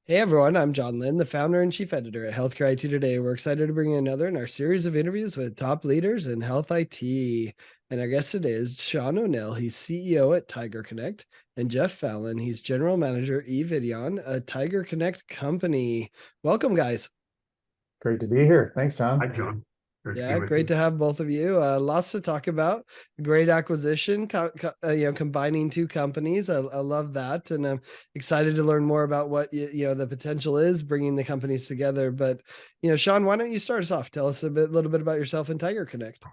Hey everyone, I'm John Lynn, the founder and chief editor at Healthcare IT Today. We're excited to bring you another in our series of interviews with top leaders in health IT. And our guest today is Sean O'Neill. He's CEO at TigerConnect, and Jeff Fallon. He's general manager eVideon, a TigerConnect company. Welcome, guys. Great to be here. Thanks, Hi, John. John. Great to be Yeah, with great you. to have both of you. Lots to talk about. Great acquisition, combining two companies. I love that, and I'm excited to learn more about what the potential is bringing the companies together. But Sean, why don't you start us off? Tell us little bit about yourself and Tiger Connect.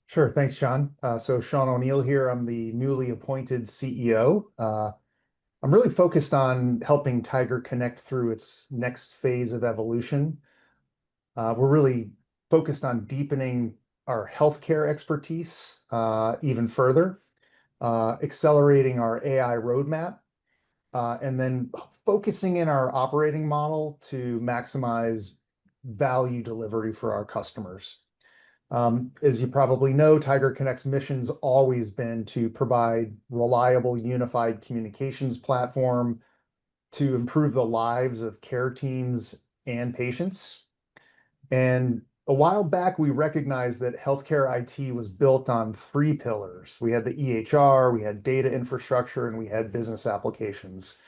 Sure. Thanks, John. So Sean O'Neill here. I'm the newly appointed CEO. I'm really focused on helping Tiger Connect through its next phase of evolution. We're really focused on deepening our healthcare expertise even further, accelerating our AI roadmap, and then focusing in our operating model to maximize value delivery for our customers. As you probably know, TigerConnect's mission's always been to provide reliable, unified communications platform to improve the lives of care teams and patients. And a while back, we recognized that healthcare IT was built on three pillars. We had the EHR, we had data infrastructure, and we had business applications.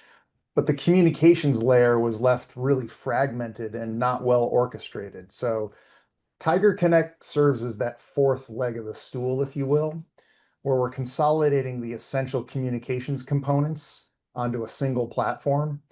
But the communications layer was left really fragmented and not well orchestrated. So Tiger Connect serves as that fourth leg of the stool, if you will, where we're consolidating the essential communications components onto a single platform.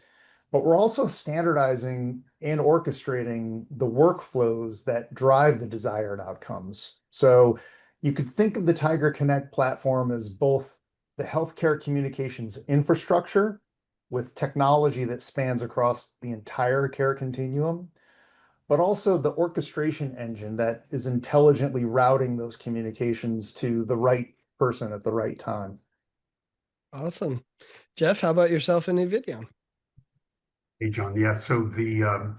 But we're also standardizing and orchestrating the workflows that drive the desired outcomes. So you could think of the Tiger Connect platform as both the healthcare communications infrastructure with technology that spans across the entire care continuum, but also the orchestration engine that is intelligently routing those communications to the right person at the right time. Awesome, Jeff. How about yourself and eVideon? Hey, John. Yeah, so the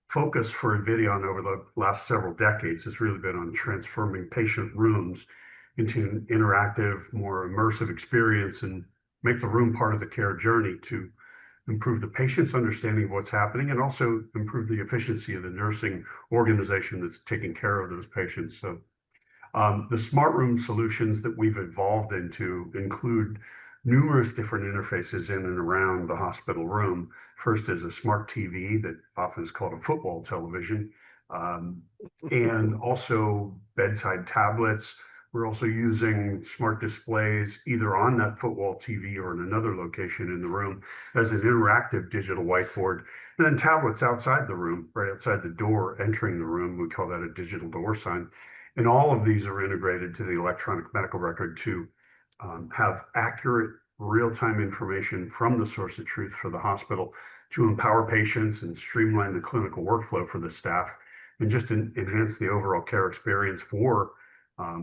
focus for eVideon over the last several decades has really been on transforming patient rooms into an interactive, more immersive experience and make the room part of the care journey to improve the patient's understanding of what's happening and also improve the efficiency of the nursing organization that's taking care of those patients. So the smart room solutions that we've evolved into include numerous different interfaces in and around the hospital room. First is a smart TV that often is called a football television, and also bedside tablets. We're also using smart displays either on that football TV or in another location in the room as an interactive digital whiteboard. And then tablets outside the room, right outside the door entering the room. We call that a digital door sign. And all of these are integrated to the electronic medical record to have accurate real-time information from the source of truth for the hospital to empower patients and streamline the clinical workflow for the staff and just enhance the overall care experience for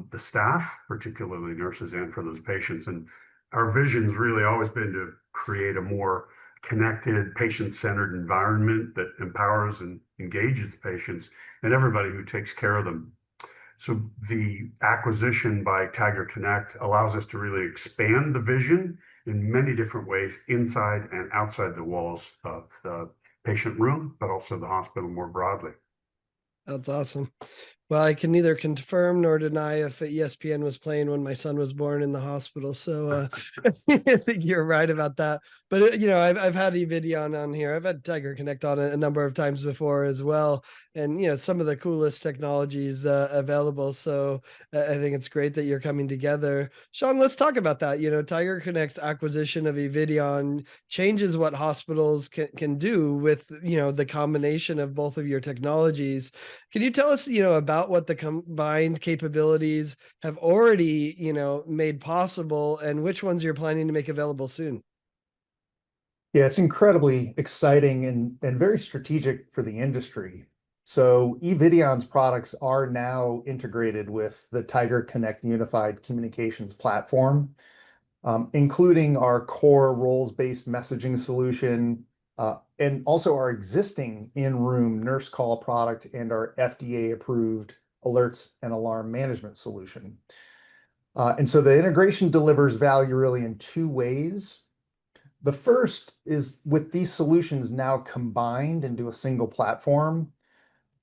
the staff, particularly nurses, and for those patients. And our vision's really always been to create a more connected, patient-centered environment that empowers and engages patients and everybody who takes care of them. So the acquisition by TigerConnect allows us to really expand the vision in many different ways inside and outside the walls of the patient room, but also the hospital more broadly. That's awesome. Well, I can neither confirm nor deny if ESPN was playing when my son was born in the hospital. So I think you're right about that. But I've had eVideon on here. I've had Tiger Connect on a number of times before as well, and some of the coolest technologies available. So I think it's great that you're coming together. Sean, let's talk about that. Tiger Connect's acquisition of eVideon changes what hospitals can do with the combination of both of your technologies. Can you tell us, about what the combined capabilities have already, made possible and which ones you're planning to make available soon? Yeah, it's incredibly exciting and very strategic for the industry. So eVidion's products are now integrated with the Tiger Connect unified communications platform, including our core roles-based messaging solution, and also our existing in-room nurse call product and our FDA-approved alerts and alarm management solution. And so the integration delivers value really in two ways. The first is with these solutions now combined into a single platform,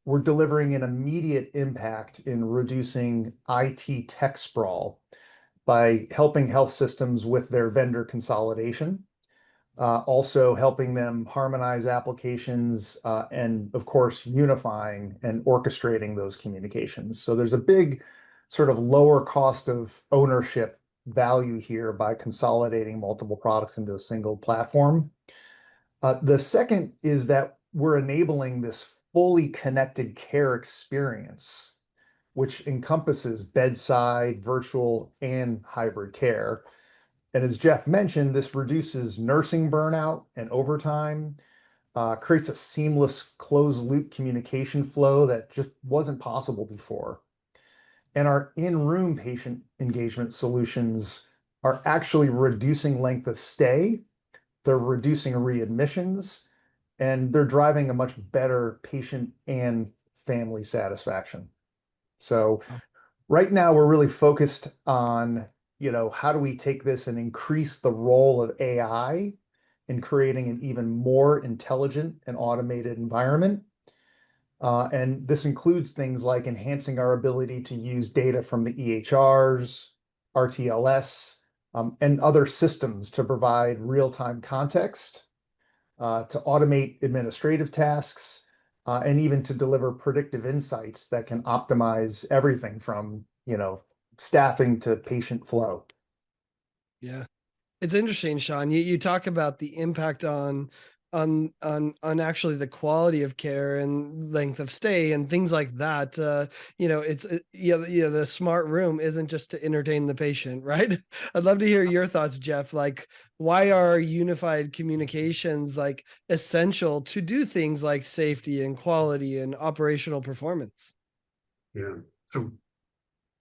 we're delivering an immediate impact in reducing IT tech sprawl by helping health systems with their vendor consolidation, also helping them harmonize applications, and of course, unifying and orchestrating those communications. So there's a big sort of lower cost of ownership value here by consolidating multiple products into a single platform. The second is that we're enabling this fully connected care experience, which encompasses bedside, virtual, and hybrid care. And as Jeff mentioned, this reduces nursing burnout and overtime, creates a seamless closed loop communication flow that just wasn't possible before. And our in-room patient engagement solutions are actually reducing length of stay, they're reducing readmissions, and they're driving a much better patient and family satisfaction. So right now we're really focused on, how do we take this and increase the role of AI in creating an even more intelligent and automated environment. And this includes things like enhancing our ability to use data from the EHRs, RTLS, and other systems to provide real-time context, to automate administrative tasks, and even to deliver predictive insights that can optimize everything from, staffing to patient flow. Yeah. It's interesting, Sean. You talk about the impact on actually the quality of care and length of stay and things like that. The smart room isn't just to entertain the patient, right? I'd love to hear your thoughts, Jeff. Like, why are unified communications like essential to do things like safety and quality and operational performance? Yeah. So,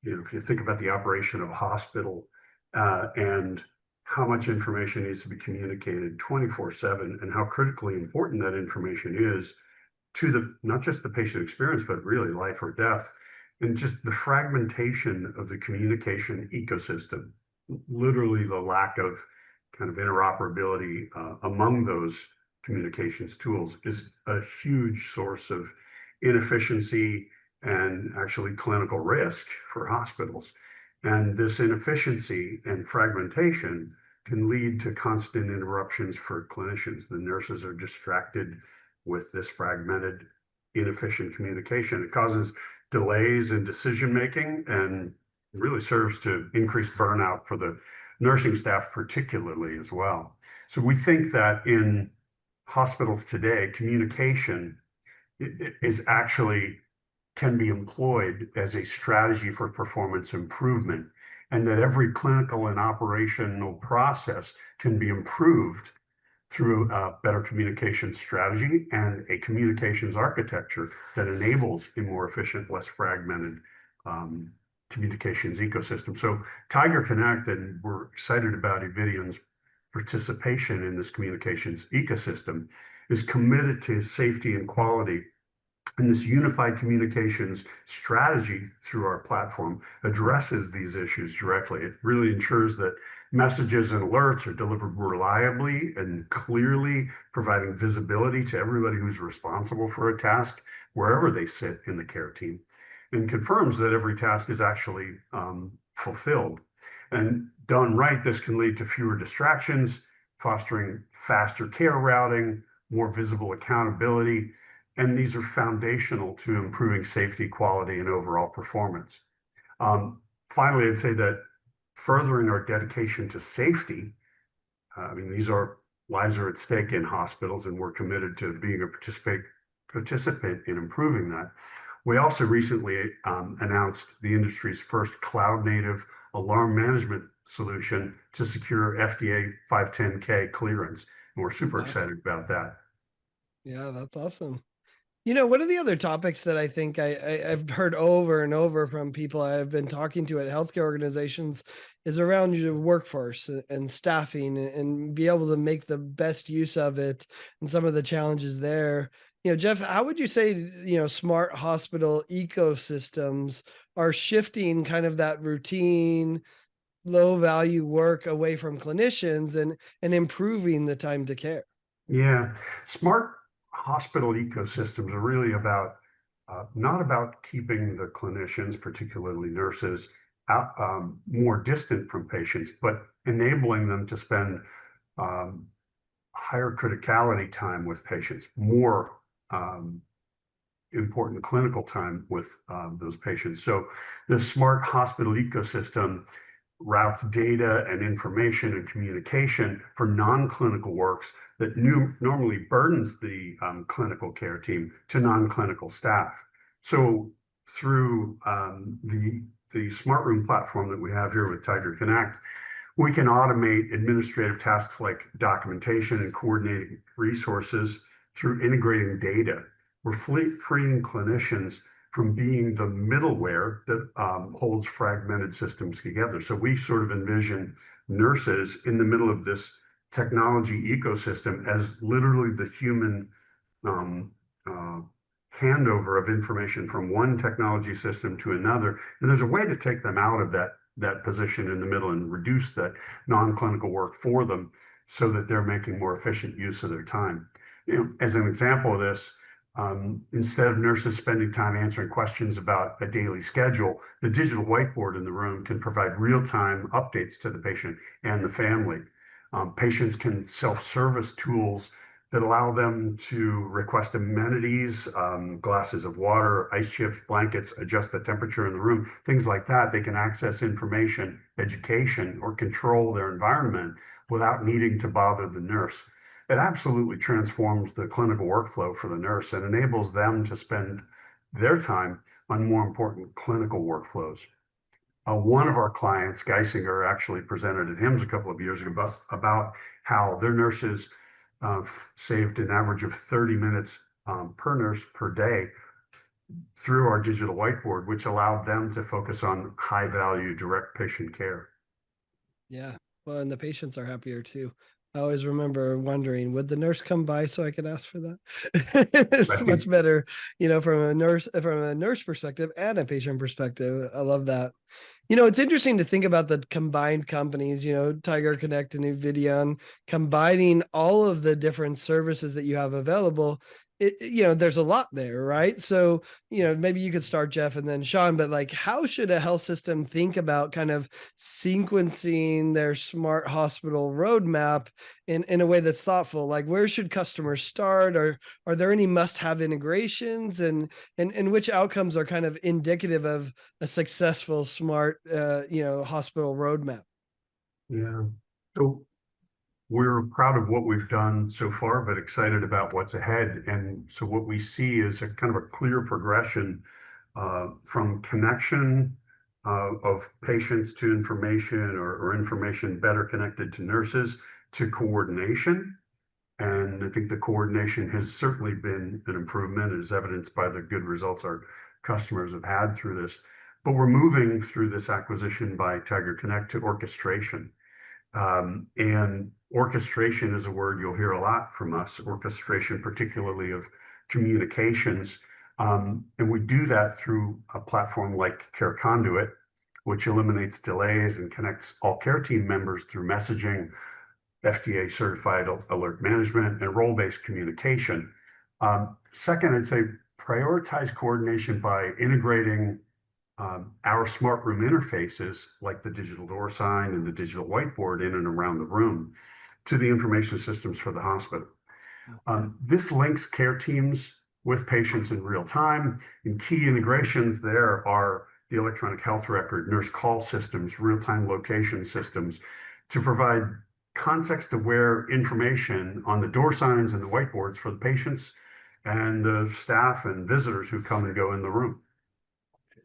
if you think about the operation of a hospital, and how much information needs to be communicated 24/7 and how critically important that information is to not just the patient experience, but really life or death, and just the fragmentation of the communication ecosystem, literally the lack of kind of interoperability among those communications tools is a huge source of inefficiency and actually clinical risk for hospitals. And this inefficiency and fragmentation can lead to constant interruptions for clinicians. The nurses are distracted with this fragmented, inefficient communication. It causes delays in decision making and really serves to increase burnout for the nursing staff, particularly as well. So we think that in hospitals today, communication is actually can be employed as a strategy for performance improvement, and that every clinical and operational process can be improved through a better communication strategy and a communications architecture that enables a more efficient, less fragmented communications ecosystem. So TigerConnect, and we're excited about eVidion's participation in this communications ecosystem, is committed to safety and quality. And this unified communications strategy through our platform addresses these issues directly. It really ensures that messages and alerts are delivered reliably and clearly, providing visibility to everybody who's responsible for a task, wherever they sit in the care team, and confirms that every task is actually fulfilled. And done right, this can lead to fewer distractions, fostering faster care routing, more visible accountability, and these are foundational to improving safety, quality, and overall performance. Finally, I'd say that furthering our dedication to safety, these are lives are at stake in hospitals, and we're committed to being a participant in improving that. We also recently announced the industry's first cloud-native alarm management solution to secure FDA 510(k) clearance, and we're super excited about that. Yeah, that's awesome. One of the other topics that I think I've heard over and over from people I've been talking to at healthcare organizations is around your workforce and staffing and be able to make the best use of it and some of the challenges there. Jeff, how would you say, smart hospital ecosystems are shifting kind of that routine low value work away from clinicians and improving the time to care. Yeah, smart hospital ecosystems are really about not about keeping the clinicians, particularly nurses, out more distant from patients, but enabling them to spend um, higher criticality time with patients, more um, important clinical time with those patients. So the smart hospital ecosystem routes data and information and communication for non-clinical works that normally burdens the clinical care team to non-clinical staff. So through the smart room platform that we have here with TigerConnect, we can automate administrative tasks like documentation and coordinating resources through integrating data. We're freeing clinicians from being the middleware that holds fragmented systems together. So we sort of envision nurses in the middle of this technology ecosystem as literally the human um, uh, handover of information from one technology system to another. And there's a way to take them out of that position in the middle and reduce that non-clinical work for them so that they're making more efficient use of their time. As an example of this, instead of nurses spending time answering questions about a daily schedule, the digital whiteboard in the room can provide real-time updates to the patient and the family. Patients can self-service tools that allow them to request amenities, glasses of water, ice chips, blankets, adjust the temperature in the room, things like that. They can access information, education, or control their environment without needing to bother the nurse. It absolutely transforms the clinical workflow for the nurse and enables them to spend their time on more important clinical workflows. One of our clients, Geisinger, actually presented at HIMSS a couple of years ago about how their nurses saved an average of 30 minutes per nurse per day through our digital whiteboard, which allowed them to focus on high value direct patient care. Yeah. Well, and the patients are happier too. I always remember wondering, would the nurse come by so I could ask for that? It's much better, from a nurse perspective and a patient perspective. I love that. It's interesting to think about the combined companies, TigerConnect and eVideon, combining all of the different services that you have available. There's a lot there, right? So, maybe you could start, Jeff, and then Sean, but like, how should a health system think about kind of sequencing their smart hospital roadmap in a way that's thoughtful? Like, where should customers start? Or are there any must-have integrations, and which outcomes are kind of indicative of a successful smart hospital roadmap? Yeah. So we're proud of what we've done so far, but excited about what's ahead. And so what we see is a kind of a clear progression from connection of patients to information or information better connected to nurses to coordination. And I think the coordination has certainly been an improvement, as evidenced by the good results our customers have had through this. But we're moving through this acquisition by TigerConnect to orchestration. And orchestration is a word you'll hear a lot from us, orchestration, particularly of communications. And we do that through a platform like Care Conduit, which eliminates delays and connects all care team members through messaging, FDA certified alert management, and role-based communication. Second, I'd say prioritize coordination by integrating our smart room interfaces, like the digital door sign and the digital whiteboard in and around the room, to the information systems for the hospital. This links care teams with patients in real time, and key integrations there are the electronic health record, nurse call systems, real-time location systems, to provide context-aware information on the door signs and the whiteboards for the patients and the staff and visitors who come and go in the room.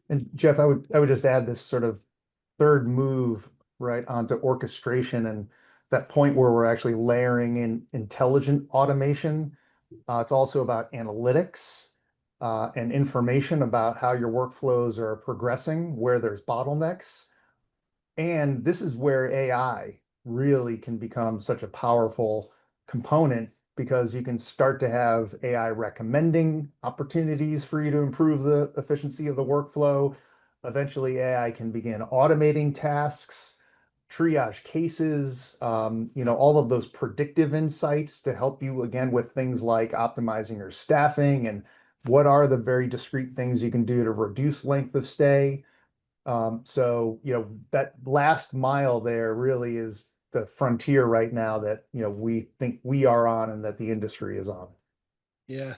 And Jeff, I would just add this sort of third move right onto orchestration and that point where we're actually layering in intelligent automation. It's also about analytics and information about how your workflows are progressing, where there's bottlenecks. And this is where AI really can become such a powerful component because you can start to have AI recommending opportunities for you to improve the efficiency of the workflow. Eventually, AI can begin automating tasks. triage cases, all of those predictive insights to help you again with things like optimizing your staffing and what are the very discrete things you can do to reduce length of stay. So, that last mile there really is the frontier right now that, we think we are on and that the industry is on. Yeah.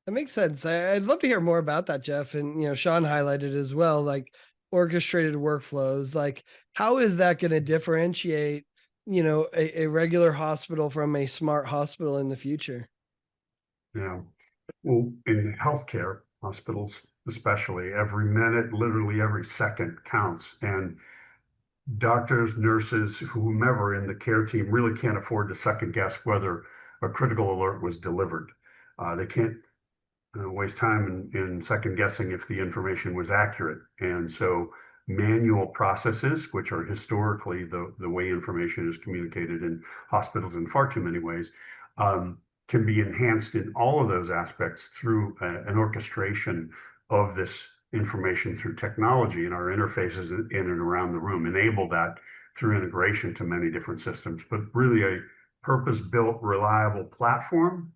That makes sense. I'd love to hear more about that, Jeff. And Sean highlighted as well, like orchestrated workflows. Like, how is that going to differentiate, a regular hospital from a smart hospital in the future? Yeah. Well, in healthcare, hospitals especially, every minute, literally every second counts. And doctors, nurses, whomever in the care team really can't afford to second guess whether a critical alert was delivered. They can't waste time in second guessing if the information was accurate. And so manual processes, which are historically the way information is communicated in hospitals in far too many ways, can be enhanced in all of those aspects through an orchestration of this information through technology, and our interfaces in and around the room enable that through integration to many different systems, but really a purpose-built, reliable platform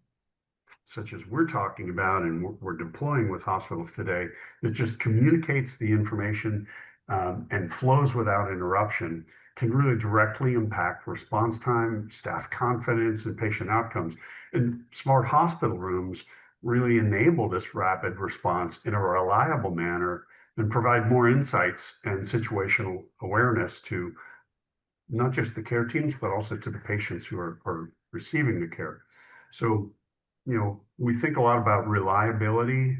such as we're talking about and we're deploying with hospitals today that just communicates the information and flows without interruption can really directly impact response time, staff confidence, and patient outcomes. And smart hospital rooms really enable this rapid response in a reliable manner and provide more insights and situational awareness to not just the care teams, but also to the patients who are receiving the care. So, we think a lot about reliability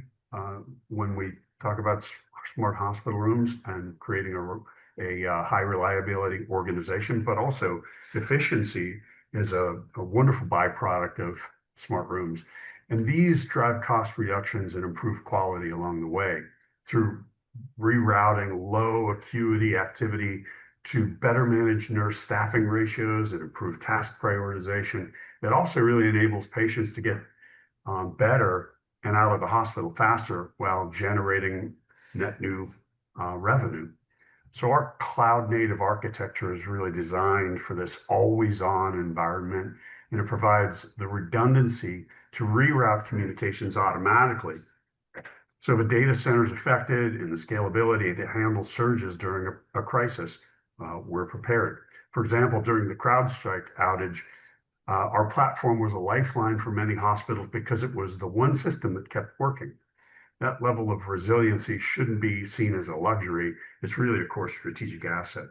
when we talk about smart hospital rooms and creating a high reliability organization, but also efficiency is a wonderful byproduct of smart rooms. And these drive cost reductions and improve quality along the way through rerouting low acuity activity to better manage nurse staffing ratios and improve task prioritization. It also really enables patients to get better and out of the hospital faster while generating net new revenue. So our cloud native architecture is really designed for this always on environment, and it provides the redundancy to reroute communications automatically. So if a data center is affected and the scalability to handle surges during a crisis, we're prepared. For example, during the CrowdStrike outage, our platform was a lifeline for many hospitals because it was the one system that kept working. That level of resiliency shouldn't be seen as a luxury. It's really a core strategic asset.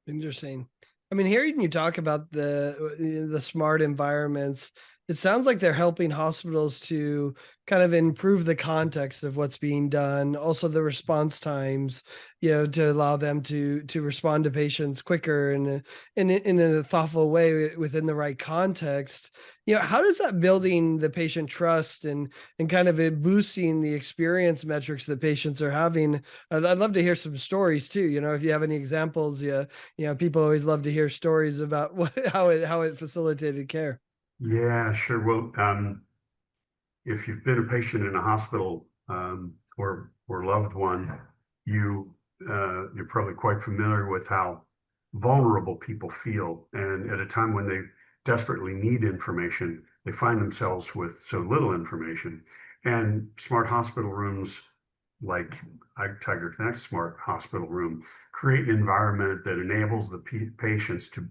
Interesting. I mean, hearing you talk about the smart environments, it sounds like they're helping hospitals to kind of improve the context of what's being done, also the response times, to allow them to respond to patients quicker and in a thoughtful way within the right context. How does that building the patient trust and kind of boosting the experience metrics that patients are having? I'd love to hear some stories too. If you have any examples, people always love to hear stories about how it facilitated care. Yeah, sure. Well, if you've been a patient in a hospital or loved one, you're probably quite familiar with how vulnerable people feel. And at a time when they desperately need information, they find themselves with so little information. And smart hospital rooms like TigerConnect Smart Hospital Room create an environment that enables the patients to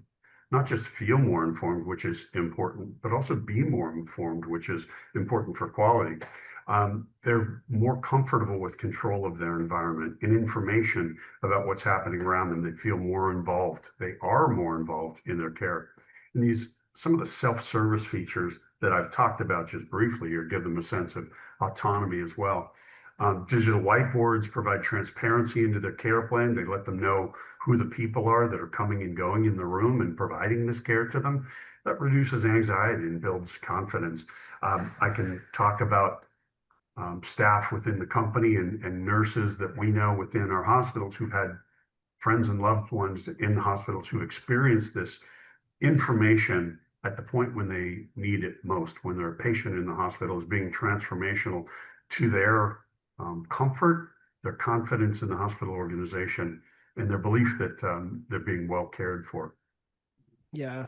not just feel more informed, which is important, but also be more informed, which is important for quality. They're more comfortable with control of their environment and information about what's happening around them. They feel more involved. They are more involved in their care. And some of the self-service features that I've talked about just briefly here give them a sense of autonomy as well. Digital whiteboards provide transparency into their care plan. They let them know who the people are that are coming and going in the room and providing this care to them. That reduces anxiety and builds confidence. I can talk about staff within the company and nurses that we know within our hospitals who've had friends and loved ones in the hospitals who experienced this information at the point when they need it most, when their patient in the hospital is being transformational to their comfort, their confidence in the hospital organization, and their belief that they're being well cared for. Yeah.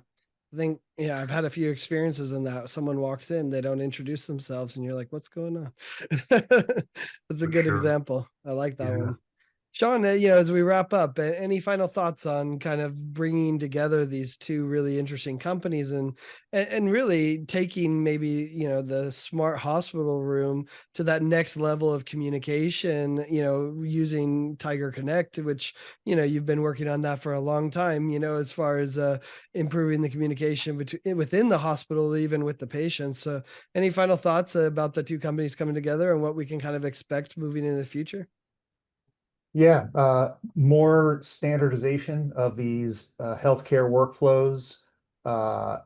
I think, yeah, I've had a few experiences in that. Someone walks in, they don't introduce themselves, and you're like, what's going on? That's a For good sure. example. I like that Yeah. one. Sean, as we wrap up, any final thoughts on kind of bringing together these two really interesting companies and really taking maybe, the smart hospital room to that next level of communication, using TigerConnect, which, you've been working on that for a long time, as far as improving the communication within the hospital, even with the patients. So any final thoughts about the two companies coming together and what we can kind of expect moving in the future? Yeah, more standardization of these healthcare workflows, uh,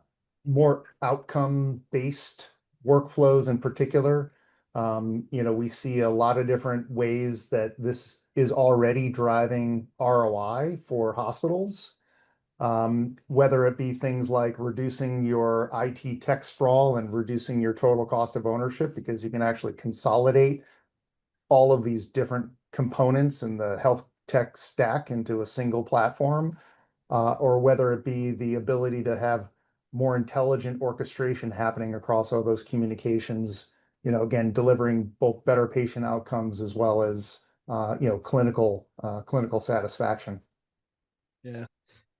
more outcome-based workflows in particular. We see a lot of different ways that this is already driving ROI for hospitals, whether it be things like reducing your IT tech sprawl and reducing your total cost of ownership because you can actually consolidate all of these different components in the health tech stack into a single platform, or whether it be the ability to have more intelligent orchestration happening across all those communications, again, delivering both better patient outcomes as well as, clinical satisfaction. Yeah.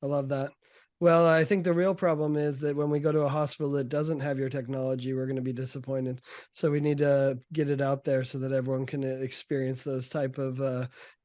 I love that. Well, I think the real problem is that when we go to a hospital that doesn't have your technology, we're going to be disappointed. So we need to get it out there so that everyone can experience those type of,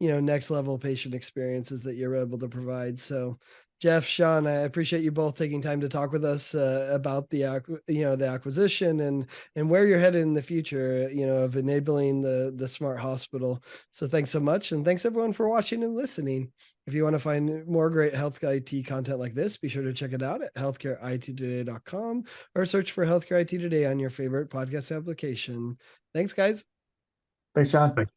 next level patient experiences that you're able to provide. So, Jeff, Sean, I appreciate you both taking time to talk with us about the acquisition and where you're headed in the future, of enabling the smart hospital. So thanks so much, and thanks everyone for watching and listening. If you want to find more great health IT content like this, be sure to check it out at healthcareittoday.com or search for Healthcare IT Today on your favorite podcast application. Thanks, guys. Thanks, John. Thank